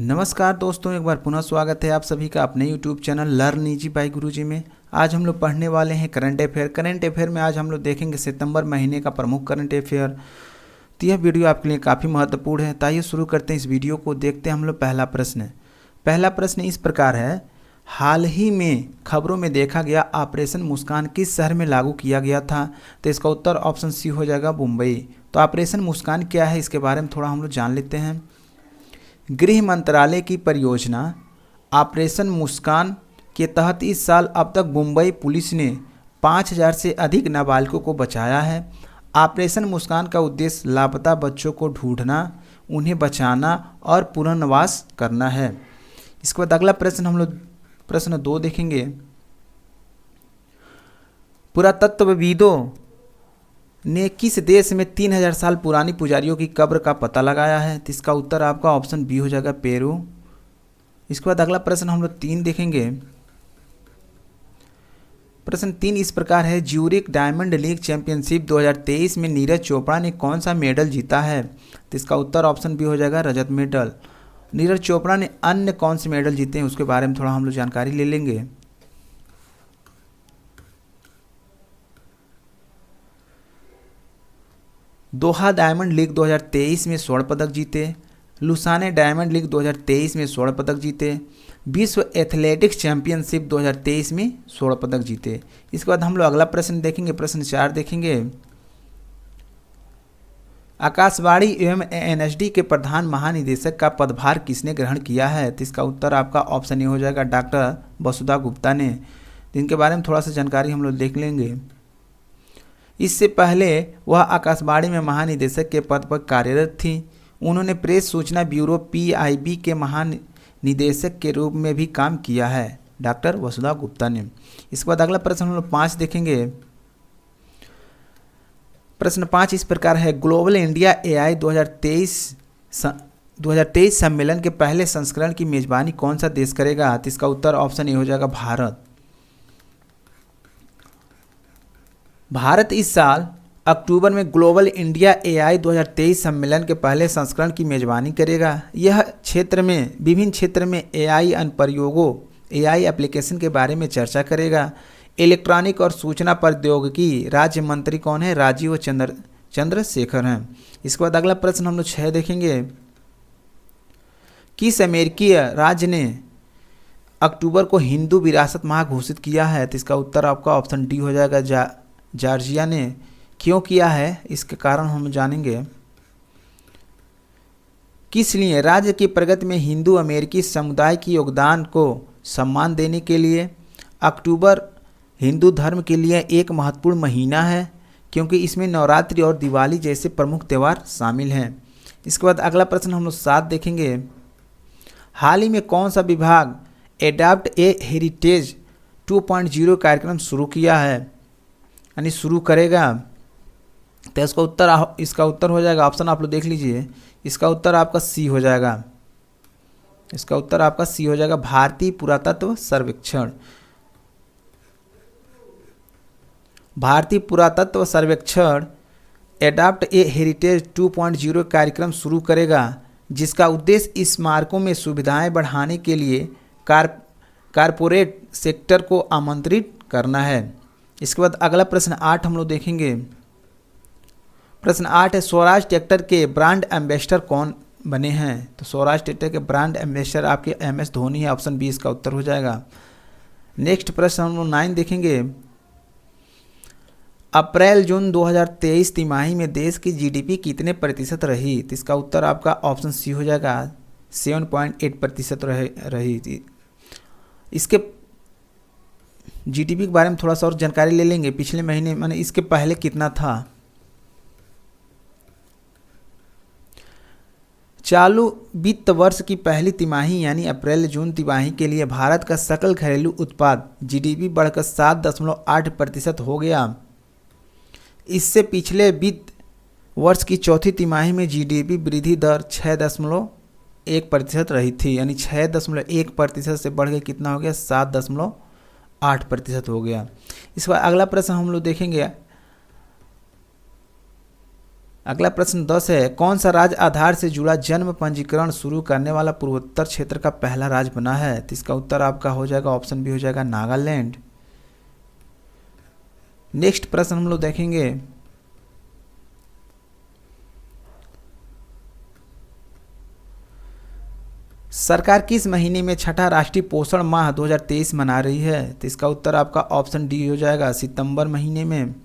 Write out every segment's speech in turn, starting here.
नमस्कार दोस्तों, एक बार पुनः स्वागत है आप सभी का अपने YouTube channel learn easy by Guruji में। आज हम लोग पढ़ने वाले हैं करंट अफेयर। करंट अफेयर में आज हम लोग देखेंगे सितंबर महीने का प्रमुख करंट अफेयर। तो यह वीडियो आपके लिए काफ़ी महत्वपूर्ण है। तो आइए शुरू करते हैं इस वीडियो को। देखते हैं हम लोग पहला प्रश्न इस प्रकार है, हाल ही में खबरों में देखा गया ऑपरेशन मुस्कान किस शहर में लागू किया गया था? तो इसका उत्तर ऑप्शन सी हो जाएगा, मुंबई। तो ऑपरेशन मुस्कान क्या है, इसके बारे में थोड़ा हम लोग जान लेते हैं। गृह मंत्रालय की परियोजना ऑपरेशन मुस्कान के तहत इस साल अब तक मुंबई पुलिस ने 5000 से अधिक नाबालिगों को बचाया है। ऑपरेशन मुस्कान का उद्देश्य लापता बच्चों को ढूंढना, उन्हें बचाना और पुनर्वास करना है। इसके बाद अगला प्रश्न हम लोग प्रश्न 2 देखेंगे। पुरातत्वविदों ने किस देश में 3000 साल पुरानी पुजारियों की कब्र का पता लगाया है? तो इसका उत्तर आपका ऑप्शन बी हो जाएगा, पेरू। इसके बाद अगला प्रश्न हम लोग 3 देखेंगे। प्रश्न 3 इस प्रकार है, ज्यूरिक डायमंड लीग चैंपियनशिप 2023 में नीरज चोपड़ा ने कौन सा मेडल जीता है? तो इसका उत्तर ऑप्शन बी हो जाएगा, रजत मेडल। नीरज चोपड़ा ने अन्य कौन से मेडल जीते हैं उसके बारे में थोड़ा हम लोग जानकारी ले लेंगे। दोहा डायमंड लीग 2023 में स्वर्ण पदक जीते। लुसाने डायमंड लीग 2023 में स्वर्ण पदक जीते। विश्व एथलेटिक्स चैंपियनशिप 2023 में स्वर्ण पदक जीते। इसके बाद हम लोग अगला प्रश्न देखेंगे, प्रश्न 4 देखेंगे। आकाशवाणी एवं एनएसडी के प्रधान महानिदेशक का पदभार किसने ग्रहण किया है? तो इसका उत्तर आपका ऑप्शन ए हो जाएगा, डॉक्टर वसुधा गुप्ता ने। जिनके बारे में थोड़ा सा जानकारी हम लोग देख लेंगे। इससे पहले वह आकाशवाणी में महानिदेशक के पद पर कार्यरत थी। उन्होंने प्रेस सूचना ब्यूरो पीआईबी के महानिदेशक के रूप में भी काम किया है, डॉक्टर वसुधा गुप्ता ने। इसके बाद अगला प्रश्न हम लोग 5 देखेंगे। प्रश्न 5 इस प्रकार है, ग्लोबल इंडिया एआई 2023 सम्मेलन के पहले संस्करण की मेजबानी कौन सा देश करेगा? तो इसका उत्तर ऑप्शन ए हो जाएगा, भारत। भारत इस साल अक्टूबर में ग्लोबल इंडिया एआई 2023 सम्मेलन के पहले संस्करण की मेजबानी करेगा। यह विभिन्न क्षेत्र में एआई अनुप्रयोगों, एआई एप्लीकेशन के बारे में चर्चा करेगा। इलेक्ट्रॉनिक और सूचना प्रौद्योगिकी राज्य मंत्री कौन है? राजीव चंद्रशेखर हैं। इसके बाद अगला प्रश्न हम लोग 6 देखेंगे। किस अमेरिकी राज्य ने अक्टूबर को हिंदू विरासत माह घोषित किया है? तो इसका उत्तर आपका ऑप्शन डी हो जाएगा, जॉर्जिया ने। क्यों किया है इसके कारण हम जानेंगे। किस लिए? राज्य की प्रगति में हिंदू अमेरिकी समुदाय के योगदान को सम्मान देने के लिए। अक्टूबर हिंदू धर्म के लिए एक महत्वपूर्ण महीना है क्योंकि इसमें नवरात्रि और दिवाली जैसे प्रमुख त्यौहार शामिल हैं। इसके बाद अगला प्रश्न हम लोग 7 देखेंगे। हाल ही में कौन सा विभाग एडॉप्ट ए हेरिटेज 2.0 कार्यक्रम शुरू किया है, यानी शुरू करेगा? तो इसका उत्तर हो जाएगा, ऑप्शन आप लोग देख लीजिए। इसका उत्तर आपका सी हो जाएगा। इसका उत्तर आपका सी हो जाएगा, भारतीय पुरातत्व सर्वेक्षण। भारतीय पुरातत्व सर्वेक्षण एडॉप्ट ए हेरिटेज 2.0 कार्यक्रम शुरू करेगा, जिसका उद्देश्य स्मारकों में सुविधाएं बढ़ाने के लिए कारपोरेट सेक्टर को आमंत्रित करना है। इसके बाद अगला प्रश्न 8 हम लोग देखेंगे। प्रश्न 8 है, स्वराज ट्रैक्टर के ब्रांड एम्बेसडर कौन बने हैं? तो स्वराज ट्रैक्टर के ब्रांड एम्बेसडर आपके एमएस धोनी है। ऑप्शन बी इसका उत्तर हो जाएगा। नेक्स्ट प्रश्न हम लोग 9 देखेंगे। अप्रैल जून 2023 तिमाही में देश की जीडीपी कितने प्रतिशत रही? तो इसका उत्तर आपका ऑप्शन सी हो जाएगा, 7.8% रही थी। इसके जीडीपी के बारे में थोड़ा सा और जानकारी ले लेंगे। पिछले महीने माने इसके पहले कितना था? चालू वित्त वर्ष की पहली तिमाही यानी अप्रैल जून तिमाही के लिए भारत का सकल घरेलू उत्पाद जीडीपी बढ़कर 7.8% हो गया। इससे पिछले वित्त वर्ष की चौथी तिमाही में जीडीपी वृद्धि दर 6.1% रही थी, यानी 6.1% से बढ़ के कितना हो गया? 7.8% हो गया। इस बार अगला प्रश्न हम लोग देखेंगे। अगला प्रश्न 10 है, कौन सा राज्य आधार से जुड़ा जन्म पंजीकरण शुरू करने वाला पूर्वोत्तर क्षेत्र का पहला राज्य बना है? तो इसका उत्तर आपका हो जाएगा, ऑप्शन बी हो जाएगा, नागालैंड। नेक्स्ट प्रश्न हम लोग देखेंगे, सरकार किस महीने में छठा राष्ट्रीय पोषण माह 2023 मना रही है? तो इसका उत्तर आपका ऑप्शन डी हो जाएगा, सितंबर महीने में।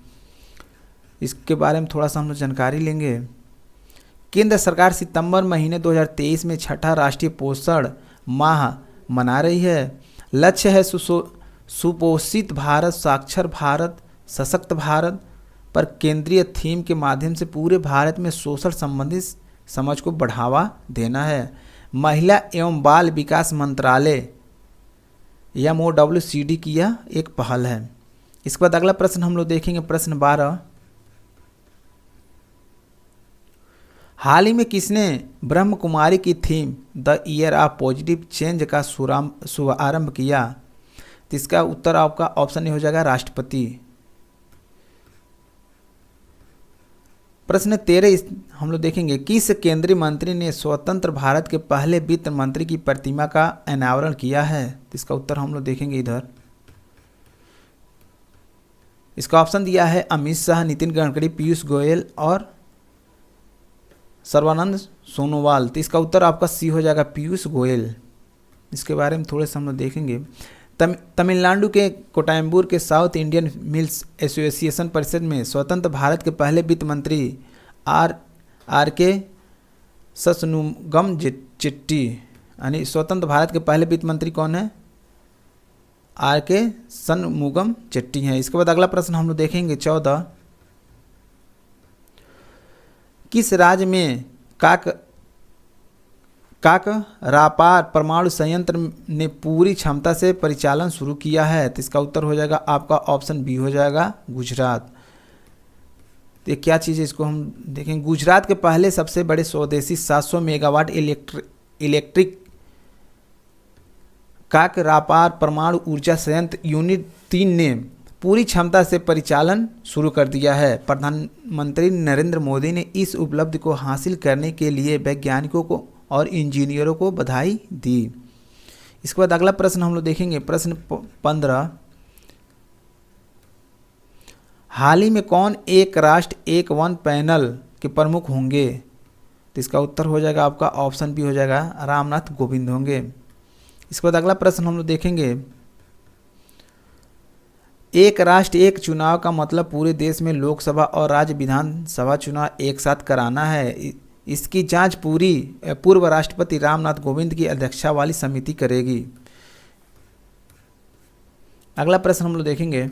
इसके बारे में थोड़ा सा हम लोग जानकारी लेंगे। केंद्र सरकार सितंबर महीने 2023 में छठा राष्ट्रीय पोषण माह मना रही है। लक्ष्य है सुपोषित भारत, साक्षर भारत, सशक्त भारत पर केंद्रीय थीम के माध्यम से पूरे भारत में पोषण संबंधी समझ को बढ़ावा देना है। महिला एवं बाल विकास मंत्रालय MOWCD की यह एक पहल है। इसके बाद अगला प्रश्न हम लोग देखेंगे, प्रश्न 12, हाल ही में किसने ब्रह्म कुमारी की theme the year of positive change का शुभारंभ किया? तो इसका उत्तर आपका ऑप्शन ए हो जाएगा, राष्ट्रपति। प्रश्न 13 हम लोग देखेंगे, किस केंद्रीय मंत्री ने स्वतंत्र भारत के पहले वित्त मंत्री की प्रतिमा का अनावरण किया है? तो इसका उत्तर हम लोग देखेंगे इधर। इसका ऑप्शन दिया है अमित शाह, नितिन गडकरी, पीयूष गोयल और सर्बानंद सोनोवाल। तो इसका उत्तर आपका सी हो जाएगा, पीयूष गोयल। इसके बारे में थोड़े से हम लोग देखेंगे। तमिलनाडु के कोटायम्बूर के साउथ इंडियन मिल्स एसोसिएशन परिषद में स्वतंत्र भारत के पहले वित्त मंत्री आर के ससनुगम चेट्टी, यानी स्वतंत्र भारत के पहले वित्त मंत्री कौन है? आर के सनमुगम चेट्टी हैं। इसके बाद अगला प्रश्न हम लोग देखेंगे 14, किस राज्य में काकरापार परमाणु संयंत्र ने पूरी क्षमता से परिचालन शुरू किया है? तो इसका उत्तर हो जाएगा आपका ऑप्शन बी हो जाएगा, गुजरात। तो ये क्या चीज़ है, इसको हम देखें। गुजरात के पहले सबसे बड़े स्वदेशी 700 मेगावाट इलेक्ट्रिक काकरापार परमाणु ऊर्जा संयंत्र यूनिट 3 ने पूरी क्षमता से परिचालन शुरू कर दिया है। प्रधानमंत्री नरेंद्र मोदी ने इस उपलब्धि को हासिल करने के लिए वैज्ञानिकों को और इंजीनियरों को बधाई दी। इसके बाद अगला प्रश्न हम लोग देखेंगे, प्रश्न 15, हाल ही में कौन एक राष्ट्र एक वन पैनल के प्रमुख होंगे? तो इसका उत्तर हो जाएगा आपका ऑप्शन बी हो जाएगा, रामनाथ कोविंद होंगे। इसके बाद अगला प्रश्न हम लोग देखेंगे, एक राष्ट्र एक चुनाव का मतलब पूरे देश में लोकसभा और राज्य विधानसभा चुनाव एक साथ कराना है। इसकी जांच पूर्व राष्ट्रपति रामनाथ कोविंद की अध्यक्षता वाली समिति करेगी। अगला प्रश्न हम लोग देखेंगे,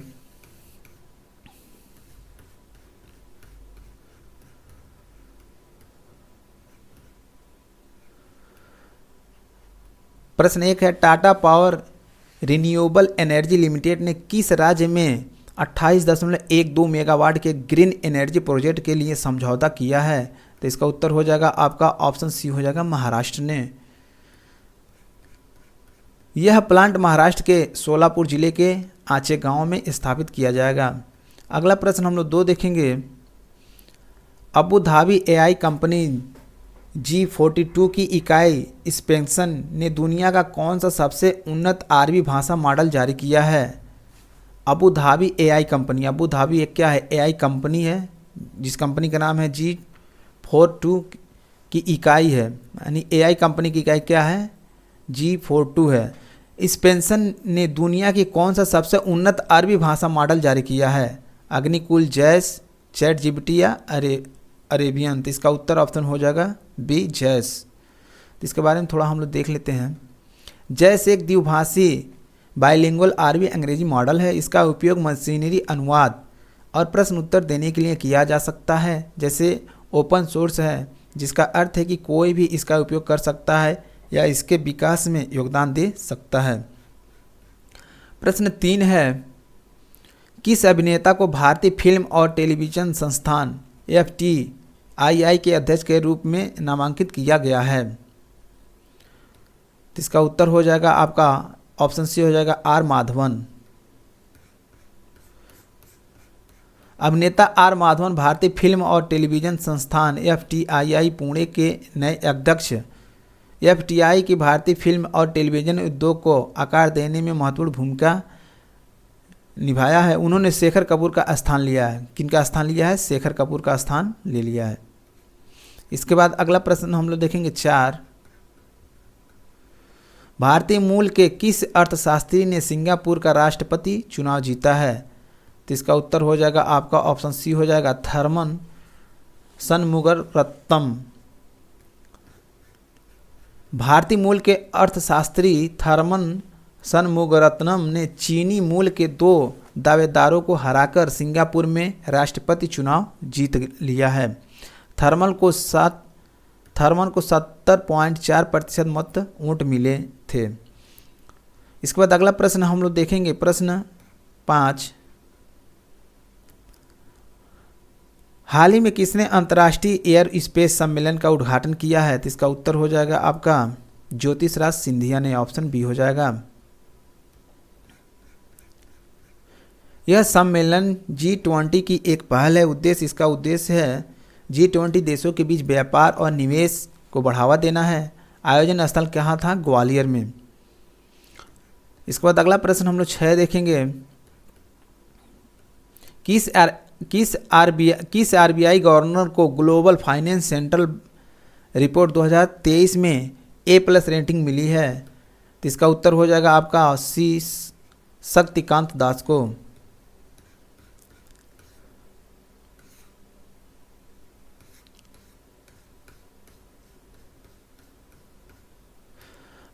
प्रश्न 1 है, Tata power renewable energy limited ने किस राज्य में 28.12 मेगावाट के ग्रीन एनर्जी प्रोजेक्ट के लिए समझौता किया है? तो इसका उत्तर हो जाएगा आपका ऑप्शन सी हो जाएगा, महाराष्ट्र ने। यह प्लांट महाराष्ट्र के सोलापुर जिले के आचे गांव में स्थापित किया जाएगा। अगला प्रश्न हम लोग 2 देखेंगे, Abu Dhabi AI company G42 की इकाई स्पेंसन ने दुनिया का कौन सा सबसे उन्नत अरबी भाषा मॉडल जारी किया है? Abu Dhabi AI company, Abu Dhabi एक क्या है, एआई कंपनी है, जिस कंपनी का नाम है G42 की इकाई है, यानी एआई कंपनी की इकाई क्या है, G42 है। स्पेंसन ने दुनिया की कौन सा सबसे उन्नत अरबी भाषा मॉडल जारी किया है? अग्निकुल, जैस, ChatGPT या अरेबियन? तो इसका उत्तर ऑप्शन हो जाएगा बी, जैस। तो इसके बारे में थोड़ा हम लोग देख लेते हैं। जैस एक द्विभाषी बाइलिंगुअल अरबी अंग्रेजी मॉडल है। इसका उपयोग मशीनरी अनुवाद और प्रश्न उत्तर देने के लिए किया जा सकता है। जैसे ओपन सोर्स है, जिसका अर्थ है कि कोई भी इसका उपयोग कर सकता है या इसके विकास में योगदान दे सकता है। प्रश्न 3 है, किस अभिनेता को भारतीय फिल्म और टेलीविजन संस्थान FTII के अध्यक्ष के रूप में नामांकित किया गया है? तो इसका उत्तर हो जाएगा आपका ऑप्शन सी हो जाएगा, R माधवन। अभिनेता आर माधवन भारतीय फिल्म और टेलीविजन संस्थान FTII पुणे के नए अध्यक्ष। FTI की भारतीय फिल्म और टेलीविजन उद्योग को आकार देने में महत्वपूर्ण भूमिका निभाया है। उन्होंने शेखर कपूर का स्थान लिया है। किनका स्थान लिया है? शेखर कपूर का स्थान ले लिया है। इसके बाद अगला प्रश्न हम लोग देखेंगे 4। भारतीय मूल के किस अर्थशास्त्री ने सिंगापुर का राष्ट्रपति चुनाव जीता है? तो इसका उत्तर हो जाएगा आपका ऑप्शन सी हो जाएगा थर्मन षणमुगरत्नम। भारतीय मूल के अर्थशास्त्री थर्मन षणमुगरत्नम ने चीनी मूल के 2 दावेदारों को हराकर सिंगापुर में राष्ट्रपति चुनाव जीत लिया है। थर्मन को 70.4% मत वोट मिले थे। इसके बाद अगला प्रश्न हम लोग देखेंगे प्रश्न 5। हाल ही में किसने अंतर्राष्ट्रीय एयर स्पेस सम्मेलन का उद्घाटन किया है? तो इसका उत्तर हो जाएगा आपका ज्योतिषराज सिंधिया ने। ऑप्शन बी हो जाएगा। यह सम्मेलन G20 की एक पहल है। इसका उद्देश्य है G20 देशों के बीच व्यापार और निवेश को बढ़ावा देना है। आयोजन स्थल कहाँ था? ग्वालियर में। इसके बाद अगला प्रश्न हम लोग 6 देखेंगे। किस RBI गवर्नर को ग्लोबल फाइनेंस सेंट्रल रिपोर्ट 2023 में A+ रेटिंग मिली है? तो इसका उत्तर हो जाएगा आपका सी शक्तिकांत दास को।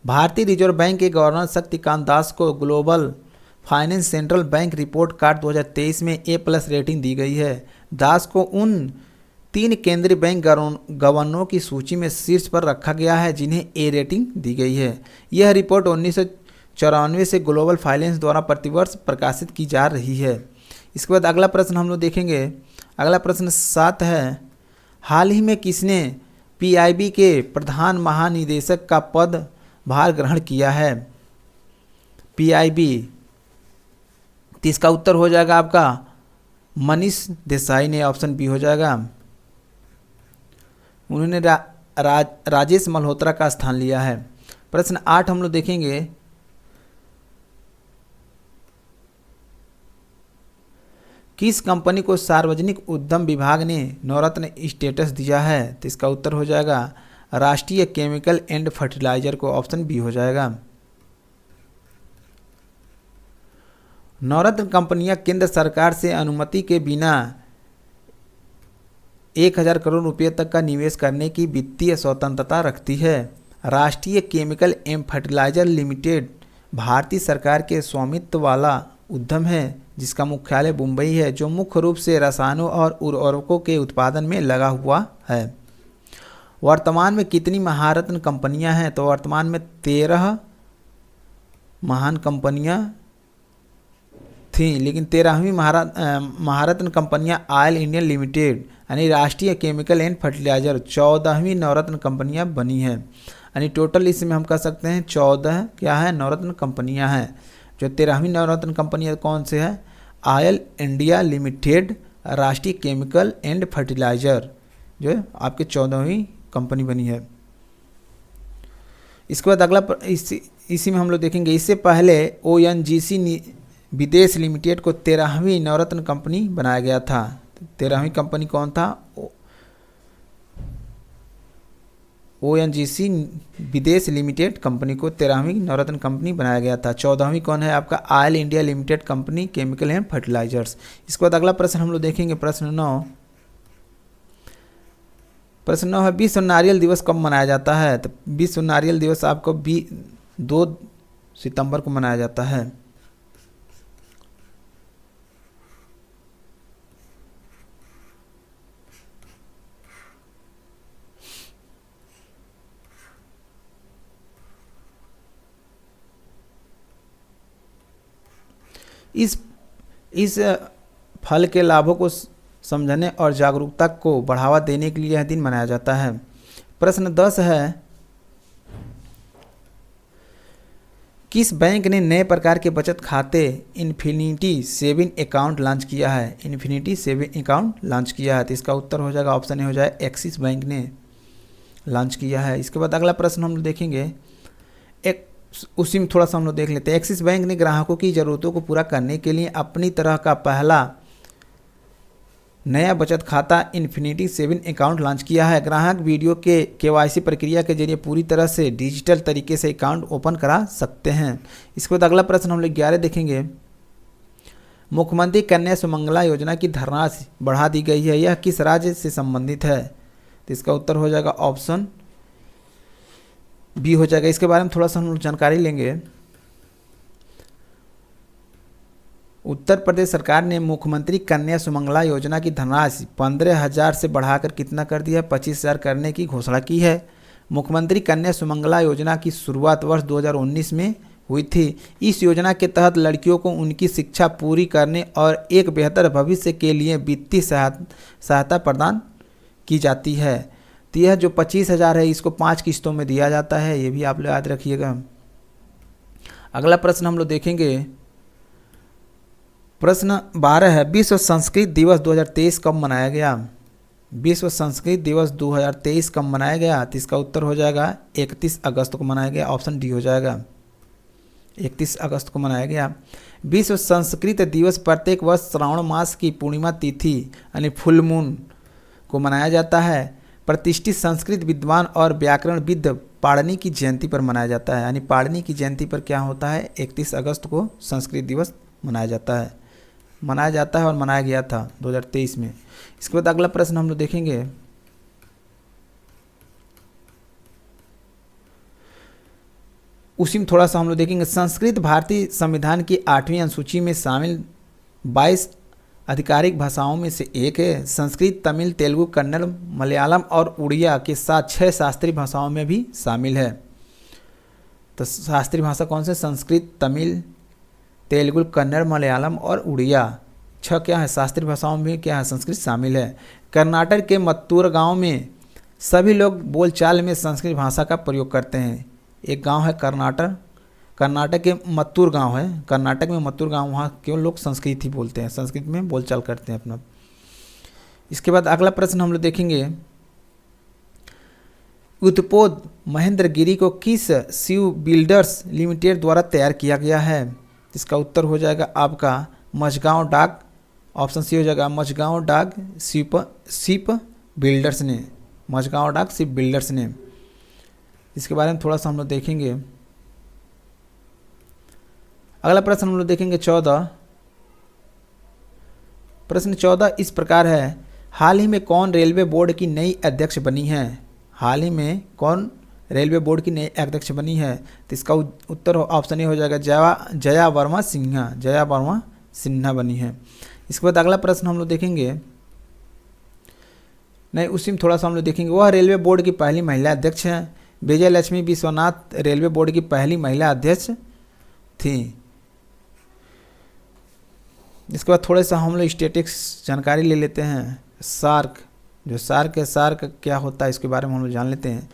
भारतीय रिजर्व बैंक के गवर्नर शक्तिकांत दास को global finance central bank report card 2023 में A+ रेटिंग दी गई है। दास को उन 3 केंद्रीय बैंक गवर्नरों की सूची में शीर्ष पर रखा गया है जिन्हें A रेटिंग दी गई है। यह रिपोर्ट 1994 से ग्लोबल फाइनेंस द्वारा प्रतिवर्ष प्रकाशित की जा रही है। इसके बाद अगला प्रश्न हम लोग देखेंगे। अगला प्रश्न 7 है। हाल ही में किसने PIB के प्रधान महानिदेशक का पद भार ग्रहण किया है? PIB। तो इसका उत्तर हो जाएगा आपका मनीष देसाई ने। ऑप्शन बी हो जाएगा। उन्होंने राजेश मल्होत्रा का स्थान लिया है। प्रश्न 8 हम लोग देखेंगे। किस कंपनी को सार्वजनिक उद्यम विभाग ने नवरत्न स्टेटस दिया है? तो इसका उत्तर हो जाएगा राष्ट्रीय केमिकल एंड फर्टिलाइजर को। ऑप्शन बी हो जाएगा। नवरत्न कंपनियां केंद्र सरकार से अनुमति के बिना 1000 करोड़ रुपये तक का निवेश करने की वित्तीय स्वतंत्रता रखती है। राष्ट्रीय केमिकल एंड फर्टिलाइजर लिमिटेड भारतीय सरकार के स्वामित्व वाला उद्यम है जिसका मुख्यालय मुंबई है, जो मुख्य रूप से रसायनों और उर्वरकों के उत्पादन में लगा हुआ है। वर्तमान में कितनी महारत्न कंपनियां हैं? तो वर्तमान में 13 महान कंपनियां थी, लेकिन 13वीं महारत्न कंपनियां ऑयल इंडिया लिमिटेड यानी राष्ट्रीय केमिकल एंड फर्टिलाइजर 14वीं नवरत्न कंपनियां बनी है। यानी टोटल इसमें हम कह सकते हैं 14 क्या है नवरत्न कंपनियां हैं। जो 13वीं नवरत्न कंपनियां कौन से है? ऑयल इंडिया लिमिटेड, राष्ट्रीय केमिकल एंड फर्टिलाइजर जो आपके 14वीं कंपनी बनी है। इसके बाद अगला इसी में हम लोग देखेंगे। इससे पहले ONGC विदेश लिमिटेड को 13वीं नवरत्न कंपनी बनाया गया था। 13वीं कंपनी कौन था? ONGC विदेश लिमिटेड कंपनी को 13वीं नवरत्न कंपनी बनाया गया था। 14वीं कौन है आपका? Oil India Limited company chemical and fertilisers. इसके बाद अगला प्रश्न हम लोग देखेंगे। प्रश्न 9 है विश्व नारियल दिवस कब मनाया जाता है? तो विश्व नारियल दिवस आपको 2 सितंबर को मनाया जाता है। इस फल के लाभों को समझने और जागरूकता को बढ़ावा देने के लिए यह दिन मनाया जाता है। प्रश्न 10 है किस बैंक ने नए प्रकार के बचत खाते इन्फिनिटी सेविंग अकाउंट लॉन्च किया है? इन्फिनिटी सेविंग अकाउंट लॉन्च किया है, तो इसका उत्तर हो जाएगा ऑप्शन ए हो जाए एक्सिस बैंक ने लॉन्च किया है। इसके बाद अगला प्रश्न हम लोग देखेंगे, एक उसी में थोड़ा सा हम लोग देख लेते हैं। एक्सिस बैंक ने ग्राहकों की ज़रूरतों को पूरा करने के लिए अपनी तरह का पहला नया बचत खाता इन्फिनिटी सेविंग अकाउंट लॉन्च किया है। ग्राहक वीडियो के केवाईसी प्रक्रिया के जरिए पूरी तरह से डिजिटल तरीके से अकाउंट ओपन करा सकते हैं। इसके बाद अगला प्रश्न हम लोग 11 देखेंगे, मुख्यमंत्री कन्या सुमंगला योजना की धनराशि बढ़ा दी गई है, यह किस राज्य से संबंधित है? तो इसका उत्तर हो जाएगा ऑप्शन बी हो जाएगा। इसके बारे में थोड़ा सा हम लोग जानकारी लेंगे। उत्तर प्रदेश सरकार ने मुख्यमंत्री कन्या सुमंगला योजना की धनराशि 15,000 से बढ़ाकर कितना कर दिया है? 25,000 करने की घोषणा की है। मुख्यमंत्री कन्या सुमंगला योजना की शुरुआत वर्ष 2019 में हुई थी। इस योजना के तहत लड़कियों को उनकी शिक्षा पूरी करने और एक बेहतर भविष्य के लिए वित्तीय सहायता प्रदान की जाती है। तो यह जो 25,000 है इसको 5 किस्तों में दिया जाता है, ये भी आप लोग याद रखिएगा। अगला प्रश्न हम लोग देखेंगे, प्रश्न 12 है, विश्व संस्कृत दिवस 2023 कब मनाया गया? विश्व संस्कृत दिवस 2023 कब मनाया गया? तो इसका उत्तर हो जाएगा 31 अगस्त को मनाया गया, ऑप्शन डी हो जाएगा, 31 अगस्त को मनाया गया। विश्व संस्कृत दिवस प्रत्येक वर्ष श्रावण मास की पूर्णिमा तिथि यानी फुल मून को मनाया जाता है। प्रतिष्ठित संस्कृत विद्वान और व्याकरणविद पाणिनि की जयंती पर मनाया जाता है, यानी पाणिनि की जयंती पर क्या होता है? 31 अगस्त को संस्कृत दिवस मनाया जाता है और मनाया गया था 2023 में। इसके बाद अगला प्रश्न हम लोग देखेंगे, उसी में थोड़ा सा हम लोग देखेंगे, संस्कृत भारतीय संविधान की 8वीं अनुसूची में शामिल 22 आधिकारिक भाषाओं में से एक है। संस्कृत तमिल तेलुगु कन्नड़ मलयालम और उड़िया के साथ 6 शास्त्रीय भाषाओं में भी शामिल है। तो शास्त्रीय भाषा कौन से? संस्कृत तमिल तेलुगु कन्नड़ मलयालम और उड़िया, 6 क्या है शास्त्रीय भाषाओं में क्या है? संस्कृत शामिल है। कर्नाटक के मत्तूर गांव में सभी लोग बोलचाल में संस्कृत भाषा का प्रयोग करते हैं। एक गांव है कर्नाटक के मत्तूर गांव है, कर्नाटक में मत्तूर गांव, वहाँ केवल लोग संस्कृत ही बोलते हैं, संस्कृत में बोलचाल करते हैं अपना। इसके बाद अगला प्रश्न हम लोग देखेंगे, उत्पोद महेंद्रगिरी को किस शिव बिल्डर्स लिमिटेड द्वारा तैयार किया गया है? इसका उत्तर हो जाएगा आपका मझगांव डाक, ऑप्शन सी हो जाएगा मझगांव डाक शिप बिल्डर्स ने, मझगांव डाक शिप बिल्डर्स ने। इसके बारे में थोड़ा सा हम लोग देखेंगे। अगला प्रश्न हम लोग देखेंगे 14। प्रश्न 14 इस प्रकार है, हाल ही में कौन रेलवे बोर्ड की नई अध्यक्ष बनी है? हाल ही में कौन रेलवे बोर्ड की नई अध्यक्ष बनी है? तो इसका उत्तर ऑप्शन ए हो जाएगा जया वर्मा सिन्हा बनी है। इसके बाद अगला प्रश्न हम लोग देखेंगे, नहीं उसी में थोड़ा सा हम लोग देखेंगे, वह रेलवे बोर्ड की पहली महिला अध्यक्ष है। विजय लक्ष्मी विश्वनाथ रेलवे बोर्ड की पहली महिला अध्यक्ष थी। इसके बाद थोड़े सा हम लोग स्टैटिक्स जानकारी ले लेते हैं। सार्क सार्क क्या होता है इसके बारे में हम लोग जान लेते हैं।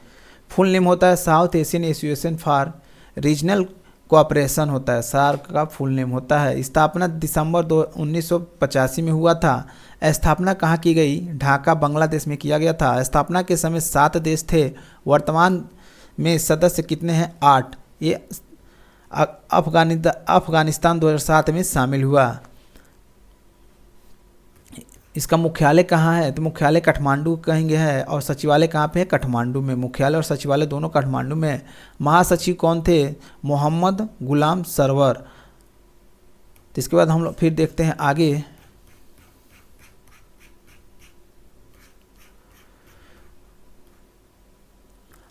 फुल नेम होता है south Asian association for regional cooperation होता है, सार्क का फुल नेम होता है। स्थापना दिसंबर 1985 में हुआ था। स्थापना कहाँ की गई? ढाका बांग्लादेश में किया गया था। स्थापना के समय 7 देश थे, वर्तमान में सदस्य कितने हैं? 8। ये अफगानिस्तान 2007 में शामिल हुआ। इसका मुख्यालय कहाँ है? तो मुख्यालय काठमांडू कहेंगे है, और सचिवालय कहाँ पे है? काठमांडू में। मुख्यालय और सचिवालय दोनों काठमांडू में। महासचिव कौन थे? मोहम्मद गुलाम सरवर। तो इसके बाद हम लोग फिर देखते हैं आगे।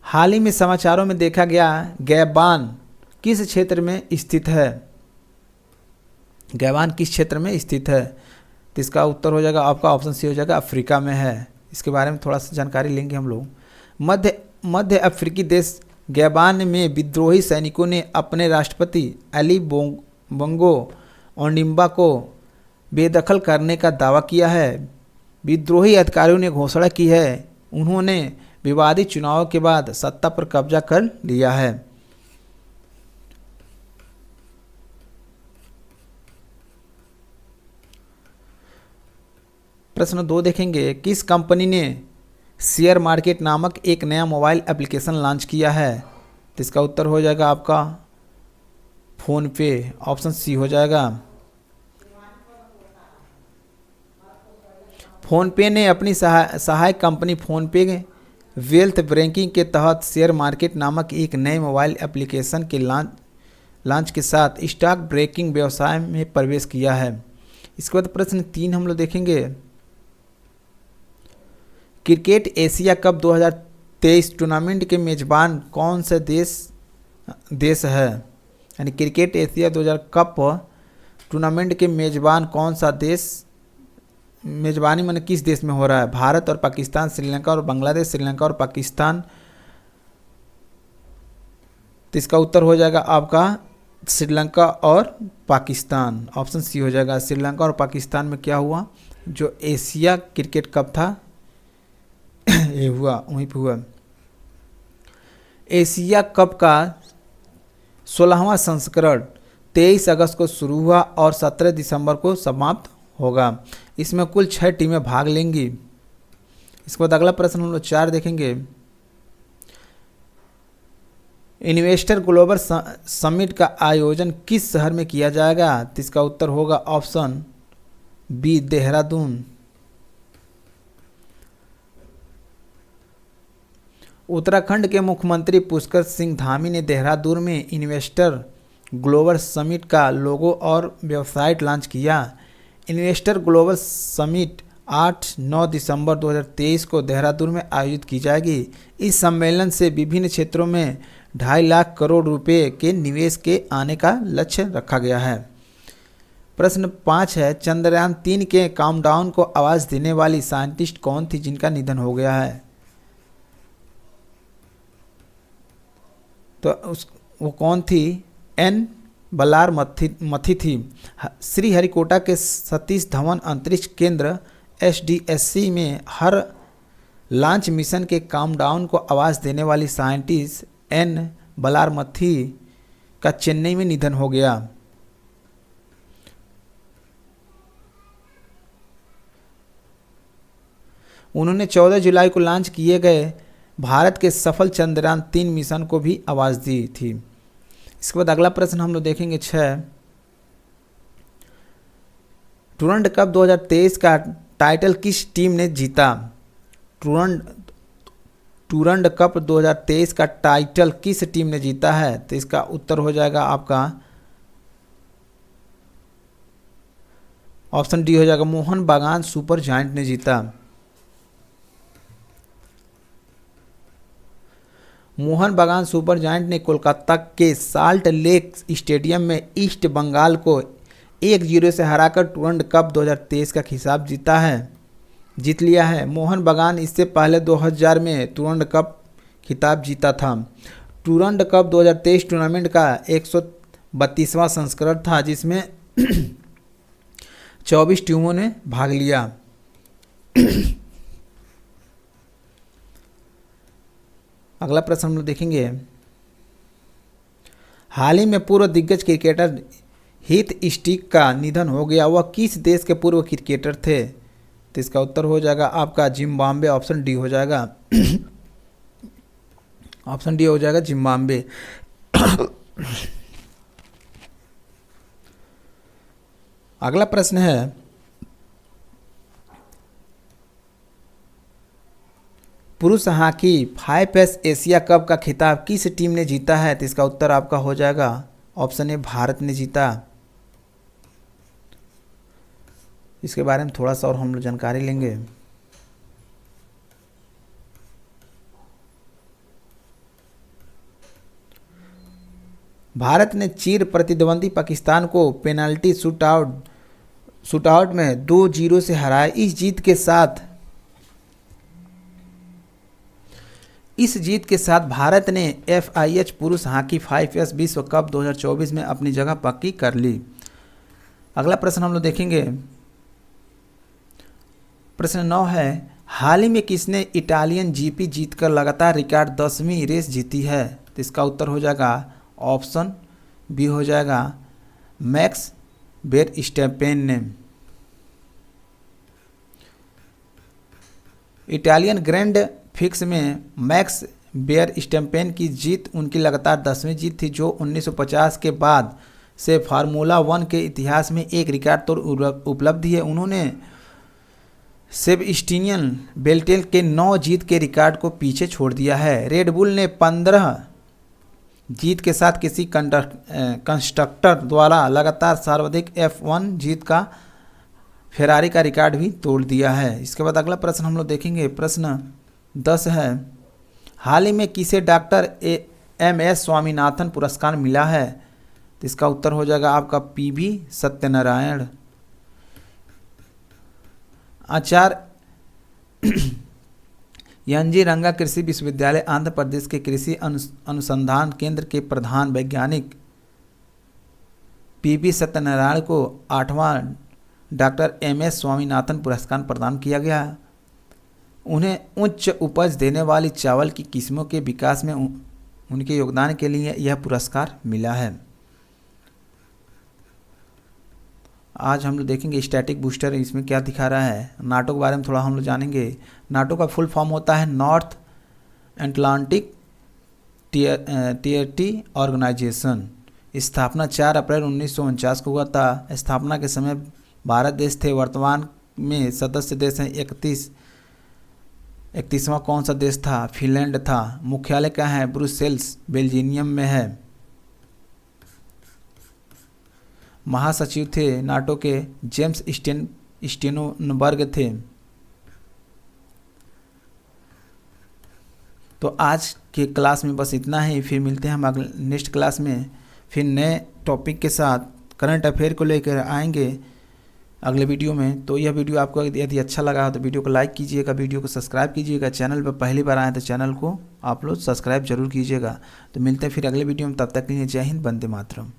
हाल ही में समाचारों में देखा गया गैबान किस क्षेत्र में स्थित है? गैबान किस क्षेत्र में स्थित है? तो इसका उत्तर हो जाएगा आपका ऑप्शन सी हो जाएगा, अफ्रीका में है। इसके बारे में थोड़ा सा जानकारी लेंगे हम लोग। मध्य अफ्रीकी देश गैबान में विद्रोही सैनिकों ने अपने राष्ट्रपति अली बोंगो ओंडिम्बा को बेदखल करने का दावा किया है। विद्रोही अधिकारियों ने घोषणा की है उन्होंने विवादित चुनाव के बाद सत्ता पर कब्जा कर लिया है। प्रश्न 2 देखेंगे, किस कंपनी ने शेयर मार्केट नामक एक नया मोबाइल एप्लीकेशन लॉन्च किया है? तो इसका उत्तर हो जाएगा आपका फोन पे, ऑप्शन सी हो जाएगा। फोन पे ने अपनी सहायक कंपनी फोन पे वेल्थ ब्रेकिंग के तहत शेयर मार्केट नामक एक नए मोबाइल एप्लीकेशन के लॉन्च के साथ स्टॉक ब्रेकिंग व्यवसाय में प्रवेश किया है। इसके बाद प्रश्न 3 हम लोग देखेंगे, क्रिकेट एशिया कप 2023 टूर्नामेंट के मेजबान कौन सा देश है? यानी क्रिकेट एशिया 2000 कप टूर्नामेंट के मेजबान कौन सा देश, मेजबानी माने किस देश में हो रहा है? भारत और पाकिस्तान, श्रीलंका और बांग्लादेश, श्रीलंका और पाकिस्तान। तो इसका उत्तर हो जाएगा आपका श्रीलंका और पाकिस्तान, ऑप्शन सी हो जाएगा। श्रीलंका और पाकिस्तान में क्या हुआ, जो एशिया क्रिकेट कप था ये हुआ, वहीं पे हुआ। एशिया कप का 16वां संस्करण 23 अगस्त को शुरू हुआ और 17 दिसंबर को समाप्त होगा। इसमें कुल 6 टीमें भाग लेंगी। इसके बाद अगला प्रश्न हम लोग 4 देखेंगे, इन्वेस्टर ग्लोबल समिट का आयोजन किस शहर में किया जाएगा? तो इसका उत्तर होगा ऑप्शन बी, देहरादून। उत्तराखंड के मुख्यमंत्री पुष्कर सिंह धामी ने देहरादून में इन्वेस्टर ग्लोबल समिट का लोगो और वेबसाइट लॉन्च किया। इन्वेस्टर ग्लोबल समिट 8-9 दिसंबर 2023 को देहरादून में आयोजित की जाएगी। इस सम्मेलन से विभिन्न क्षेत्रों में 2.5 लाख करोड़ रुपए के निवेश के आने का लक्ष्य रखा गया है। प्रश्न 5 है, चंद्रयान 3 के काउंटडाउन को आवाज देने वाली साइंटिस्ट कौन थी जिनका निधन हो गया है? तो वो कौन थी? एन बलार मथी थी। श्रीहरिकोटा के सतीश धवन अंतरिक्ष केंद्र SDSC में हर लॉन्च मिशन के काउंटडाउन को आवाज देने वाली साइंटिस्ट एन बलार मथी का चेन्नई में निधन हो गया। उन्होंने 14 जुलाई को लॉन्च किए गए भारत के सफल चंद्रयान 3 मिशन को भी आवाज दी थी। इसके बाद अगला प्रश्न हम लोग देखेंगे 6, टूरंड कप 2023 का टाइटल किस टीम ने जीता? टूरंड कप 2023 का टाइटल किस टीम ने जीता है? तो इसका उत्तर हो जाएगा आपका ऑप्शन डी हो जाएगा, मोहन बागान सुपर जायंट ने जीता। मोहन बागान सुपर जायंट ने कोलकाता के साल्ट लेक स्टेडियम में ईस्ट बंगाल को 1-0 से हराकर टूरंड कप 2023 का खिताब जीत लिया है। मोहन बागान इससे पहले 2000 में टूरंड कप खिताब जीता था। टूरंड कप 2023 टूर्नामेंट का 132वां संस्करण था जिसमें 24 टीमों ने भाग लिया। अगला प्रश्न हम लोग देखेंगे, हाल ही में पूर्व दिग्गज क्रिकेटर हीथ स्ट्रीक का निधन हो गया, वह किस देश के पूर्व क्रिकेटर थे? तो इसका उत्तर हो जाएगा आपका जिम्बाब्वे, ऑप्शन डी हो जाएगा। ऑप्शन डी हो जाएगा जिम्बाब्वे। अगला प्रश्न है, पुरुष हॉकी 5S एशिया कप का खिताब किस टीम ने जीता है? तो इसका उत्तर आपका हो जाएगा ऑप्शन ए, भारत ने जीता। इसके बारे में थोड़ा सा और हम लोग जानकारी लेंगे। भारत ने चिर प्रतिद्वंदी पाकिस्तान को पेनाल्टी शूटआउट में 2-0 से हराया। इस जीत के साथ भारत ने FIH पुरुष हॉकी 5S विश्व कप 2024 में अपनी जगह पक्की कर ली। अगला प्रश्न हम लोग देखेंगे, प्रश्न 9 है, हाल ही में किसने इटालियन GP जीतकर लगातार रिकॉर्ड 10वीं रेस जीती है? तो इसका उत्तर हो जाएगा ऑप्शन बी हो जाएगा, मैक्स वेरस्टैपेन ने। इटालियन ग्रैंड फिक्स में मैक्स बेयर स्टेम्पेन की जीत उनकी लगातार 10वीं जीत थी, जो 1950 के बाद से फार्मूला 1 के इतिहास में एक रिकॉर्ड तोड़ उपलब्धि है। उन्होंने सेबस्टियन वेटेल के 9 जीत के रिकॉर्ड को पीछे छोड़ दिया है। रेड बुल ने 15 जीत के साथ किसी कंस्ट्रक्टर द्वारा लगातार सर्वाधिक F1 जीत का फेरारी का रिकॉर्ड भी तोड़ दिया है। इसके बाद अगला प्रश्न हम लोग देखेंगे, प्रश्न 10 है, हाल ही में किसे डॉक्टर MS स्वामीनाथन पुरस्कार मिला है? तो इसका उत्तर हो जाएगा आपका PV सत्यनारायण। आचार्य एन.जी. रंगा कृषि विश्वविद्यालय आंध्र प्रदेश के कृषि अनुसंधान केंद्र के प्रधान वैज्ञानिक PV सत्यनारायण को 8वां डॉक्टर MS स्वामीनाथन पुरस्कार प्रदान किया गया। उन्हें उच्च उपज देने वाली चावल की किस्मों के विकास में उनके योगदान के लिए यह पुरस्कार मिला है। आज हम लोग देखेंगे स्टैटिक बूस्टर इसमें क्या दिखा रहा है। नाटो के बारे में थोड़ा हम लोग जानेंगे। नाटो का फुल फॉर्म होता है नॉर्थ एटलांटिक ट्रीटी ऑर्गेनाइजेशन। स्थापना 4 अप्रैल 1949 को हुआ था। स्थापना के समय 12 देश थे, वर्तमान में सदस्य देश हैं 31वां कौन सा देश था? फिनलैंड था। मुख्यालय कहाँ है? ब्रुसेल्स बेल्जियम में है। महासचिव थे नाटो के जेम्स स्टेनबर्ग थे। तो आज के क्लास में बस इतना ही, फिर मिलते हैं हम अगले नेक्स्ट क्लास में, फिर नए टॉपिक के साथ करंट अफेयर को लेकर आएंगे अगले वीडियो में। तो यह वीडियो आपको यदि अच्छा लगा हो तो वीडियो को लाइक कीजिएगा, वीडियो को सब्सक्राइब कीजिएगा। चैनल पर पहली बार आए तो चैनल को आप लोग सब्सक्राइब जरूर कीजिएगा। तो मिलते हैं फिर अगले वीडियो में, तब तक के लिए जय हिंद, वंदे मातरम।